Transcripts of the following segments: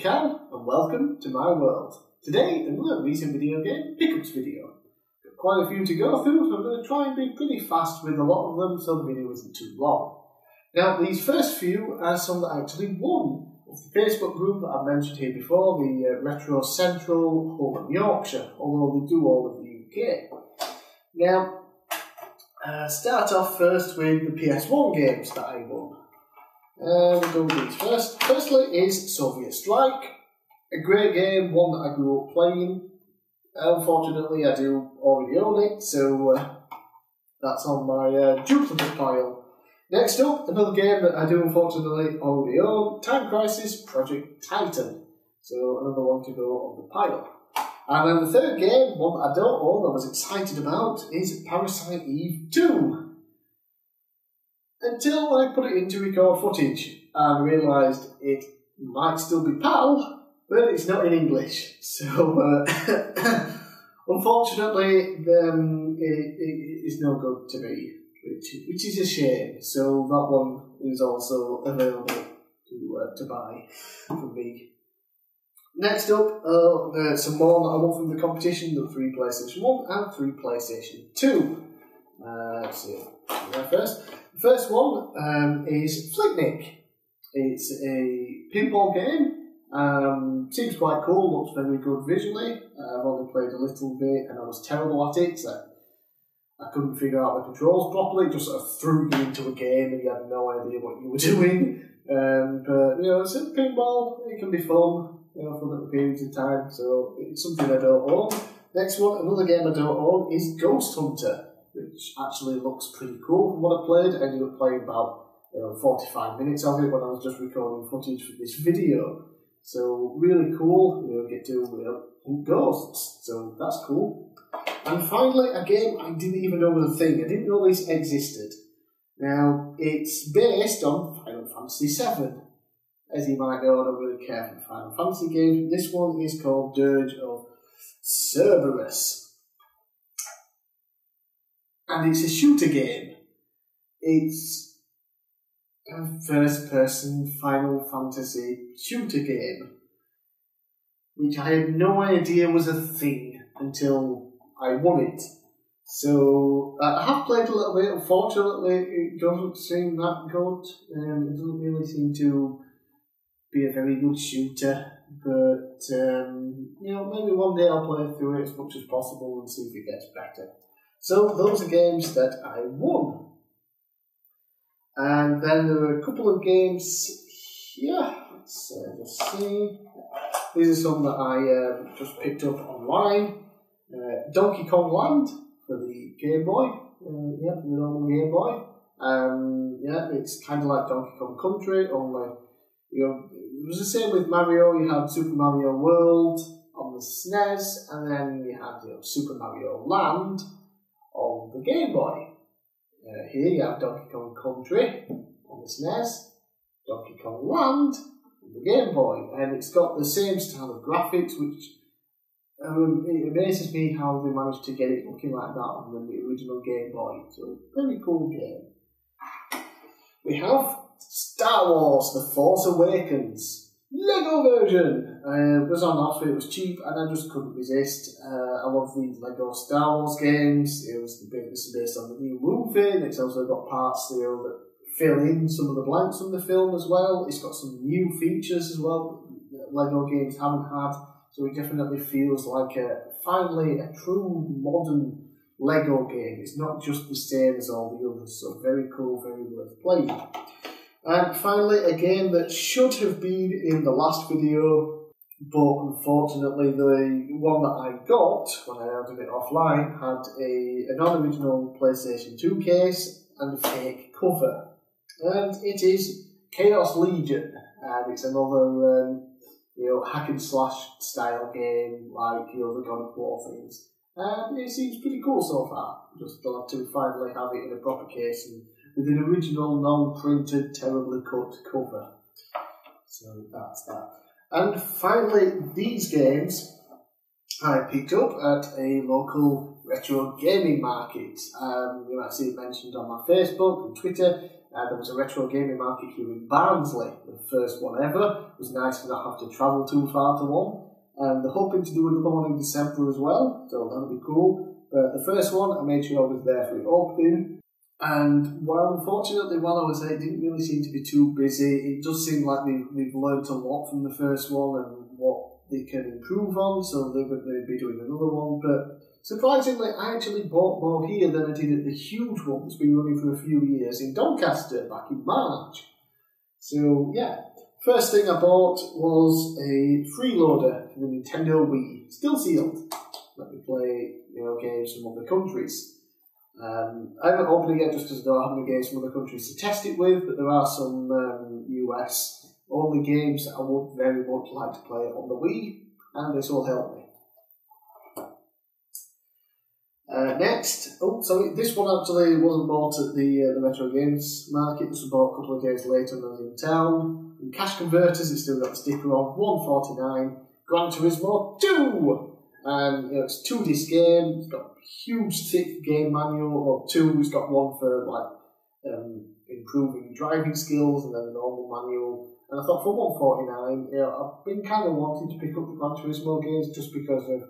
bigcal and welcome to my world. Today, another recent video game pickups video. Got quite a few to go through, so I'm going to try and be pretty fast with a lot of them so the video isn't too long. Now, these first few are some that actually won of the Facebook group that I mentioned here before, the Retro Central Home and Yorkshire, although they do all of the UK. Now, start off first with the PS1 games that I won. We'll go with these first. Firstly is Sophia Strike. A great game, one that I grew up playing. Unfortunately, I do already own it, so that's on my duplicate pile. Next up, another game that I do unfortunately already own, Time Crisis Project Titan. So another one to go on the pile. And then the third game, one that I don't own, I was excited about, is Parasite Eve 2. Until I put it into record footage and realised it might still be PAL, but it's not in English. So, unfortunately, it is no good to me, which is a shame. So that one is also available to buy from me. Next up, some more that I won from the competition, the 3 PlayStation 1 and 3 PlayStation 2. Let's see, first. The first one is Flicknick. It's a pinball game. Seems quite cool, looks very good visually. I've only played a little bit and I was terrible at it. So I couldn't figure out the controls properly. It just sort of threw you into a game and you had no idea what you were doing. But, you know, it's a pinball. It can be fun, you know, for little periods of time. So it's something I don't own. Next one, another game I don't own is Ghost Hunter, which actually looks pretty cool from what I played. I ended up playing about 45 minutes of it when I was just recording footage for this video. So really cool, get to hunt ghosts, so that's cool. And finally, a game I didn't even know was a thing. I didn't know this existed. Now, it's based on Final Fantasy VII. As you might know, I don't really care for the Final Fantasy games. This one is called Dirge of Cerberus. And it's a shooter game. It's a first-person Final Fantasy shooter game, which I had no idea was a thing until I won it. So I have played a little bit. Unfortunately, it doesn't seem that good. It doesn't really seem to be a very good shooter. But maybe one day I'll play through it as much as possible and see if it gets better. So those are games that I won. And then there were a couple of games here. Let's just see. These are some that I just picked up online. Donkey Kong Land for the Game Boy. The normal Game Boy. It's kind of like Donkey Kong Country, only, it was the same with Mario. You had Super Mario World on the SNES, and then you had Super Mario Land on the Game Boy. Here you have Donkey Kong Country on the SNES, Donkey Kong Land on the Game Boy, and it's got the same style of graphics, which it amazes me how they managed to get it looking like that on the original Game Boy. So, very cool game. We have Star Wars The Force Awakens. Lego version! It was on offer, it was cheap, and I just couldn't resist. I love these Lego Star Wars games. It was based on the new movie. It's also got parts that fill in some of the blanks from the film as well. It's got some new features as well that Lego games haven't had. So it definitely feels like finally a true modern Lego game. It's not just the same as all the others. So very cool, very worth playing. And finally, a game that should have been in the last video, but unfortunately the one that I got when I ordered it offline had a non-original PlayStation 2 case and a fake cover. And it is Chaos Legion, and it's another hack and slash style game like the God of War things. And it seems pretty cool so far. Just glad to finally have it in a proper case and with an original, non-printed, terribly cut cover. So that's that. And finally, these games I picked up at a local retro gaming market. You might see it mentioned on my Facebook and Twitter. There was a retro gaming market here in Barnsley, the first one ever. It was nice to not have to travel too far to one. They're hoping to do another one in December as well, so that'll be cool. But the first one, I made sure I was there for the opening. And unfortunately, while I was there, it didn't really seem to be too busy. It does seem like they've learned a lot from the first one and what they can improve on, so they're going to be doing another one. But surprisingly, I actually bought more here than I did at the huge one that's been running for a few years in Doncaster back in March. So, yeah. First thing I bought was a freeloader for the Nintendo Wii, still sealed. Let me play, games from other countries. I haven't opened it yet just because I don't have any games from other countries to test it with, but there are some US only games that I would very much like to play on the Wii, and this will help me. Next, this one actually wasn't bought at the Retro Games Market. This was bought a couple of days later when I was in town. In Cash Converters, it's still got the sticker on, $1.49. Gran Turismo 2! And it's a 2-disc game. It's got a huge thick game manual. Well, it's got one for improving driving skills, and then a normal manual. And I thought for $1.49, I've been kind of wanting to pick up the Gran Turismo games just because of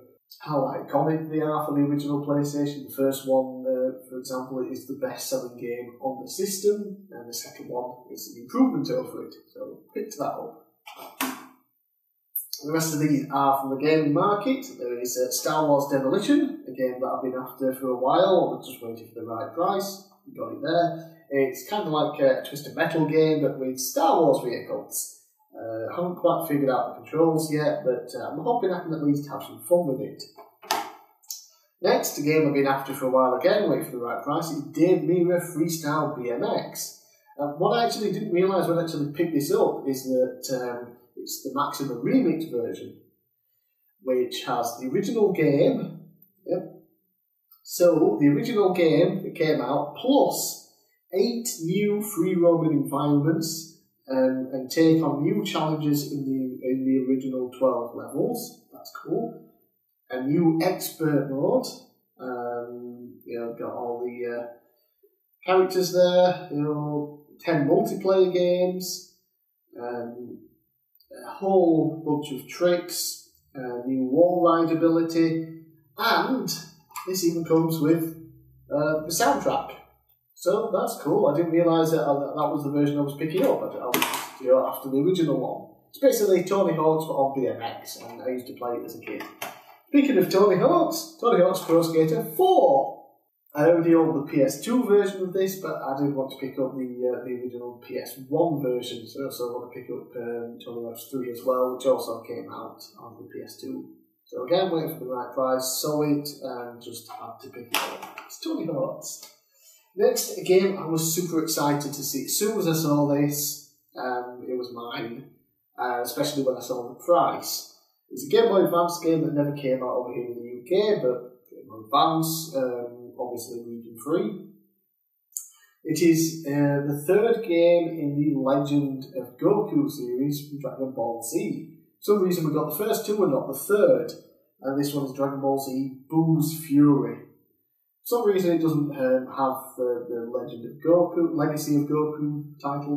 how iconic they are for the original PlayStation. The first one, for example, is the best-selling game on the system, and the second one is an improvement over it. So picked that up. The rest of these are from the gaming market. There is Star Wars Demolition, a game that I've been after for a while. I was just waiting for the right price. Got it there. It's kind of like a Twisted Metal game, but with Star Wars vehicles. I haven't quite figured out the controls yet, but I'm hoping I can at least have some fun with it. Next, a game I've been after for a while again, waiting for the right price, is Dave Mirra Freestyle BMX. What I actually didn't realise when I actually picked this up is that it's the Maximum Remix version, which has the original game. Yep. So, the original game that came out, plus 8 new free roaming environments, and take on new challenges in the original 12 levels. That's cool. A new expert mode. Got all the characters there. 10 multiplayer games. A whole bunch of tricks. New wall ride ability, and this even comes with the soundtrack. So that's cool. I didn't realise that was the version I was picking up. I was after the original one. It's basically Tony Hawk's but on BMX, and I used to play it as a kid. Speaking of Tony Hawk's Pro Skater 4. I already owned the PS2 version of this, but I didn't want to pick up the original PS1 version, so I also want to pick up Tony Hawk's 3 as well, which also came out on the PS2. So again, waiting for the right price, saw it, and just had to pick it up. It's Tony Hawk's. Next, a game I was super excited to see. As soon as I saw this, it was mine, especially when I saw the price. It's a Game Boy Advance game that never came out over here in the UK, but Game Boy Advance, obviously region free. It is the third game in the Legend of Goku series from Dragon Ball Z. For some reason we got the first two and not the third, and this one is Dragon Ball Z Boo's Fury. For some reason it doesn't have the Legend of Goku, Legacy of Goku title,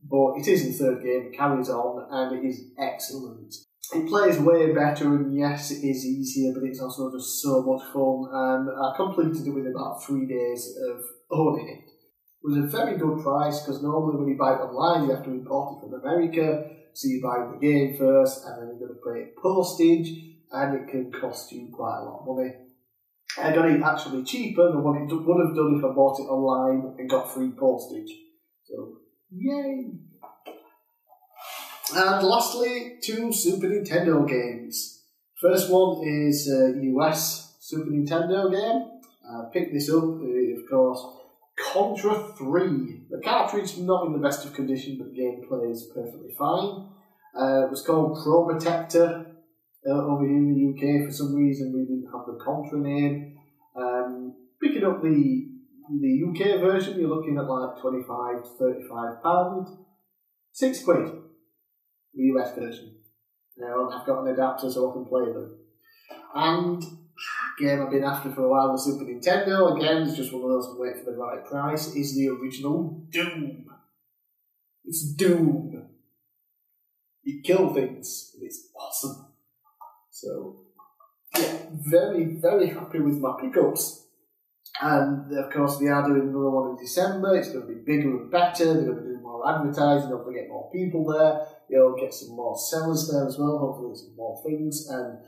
but it is the third game, it carries on, and it is excellent. It plays way better, and yes, it is easier, but it's also just so much fun, and I completed it within about 3 days of owning it. It was a very good price, because normally when you buy it online, you have to import it from America, so you buy the game first, and then you're going to pay postage, and it can cost you quite a lot of money. I got it actually cheaper than what it would have done if I bought it online and got free postage. So, yay! And lastly, 2 Super Nintendo games. First one is a US Super Nintendo game. I picked this up, of course, Contra III. The cartridge not in the best of condition, but the game plays perfectly fine. It was called Pro Protector over here in the UK. For some reason, we didn't have the Contra name. Picking up the UK version, you're looking at like £25 to £35. £6. The US version. I've got an adapter so I can play them. And game I've been after for a while, the Super Nintendo. Again, it's just one of those, wait for the right price, is the original Doom. It's Doom. You kill things, and it's awesome. So, yeah, very, very happy with my pickups. And, of course, they are doing another one in December. It's going to be bigger and better. They're going to do more advertising. Hopefully get more people there. You'll get some more sellers there as well. Hopefully some more things. And,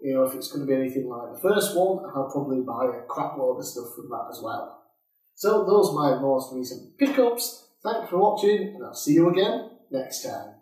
you know, if it's going to be anything like the first one, I'll probably buy a crap load of stuff from that as well. So those are my most recent pickups. Thanks for watching, and I'll see you again next time.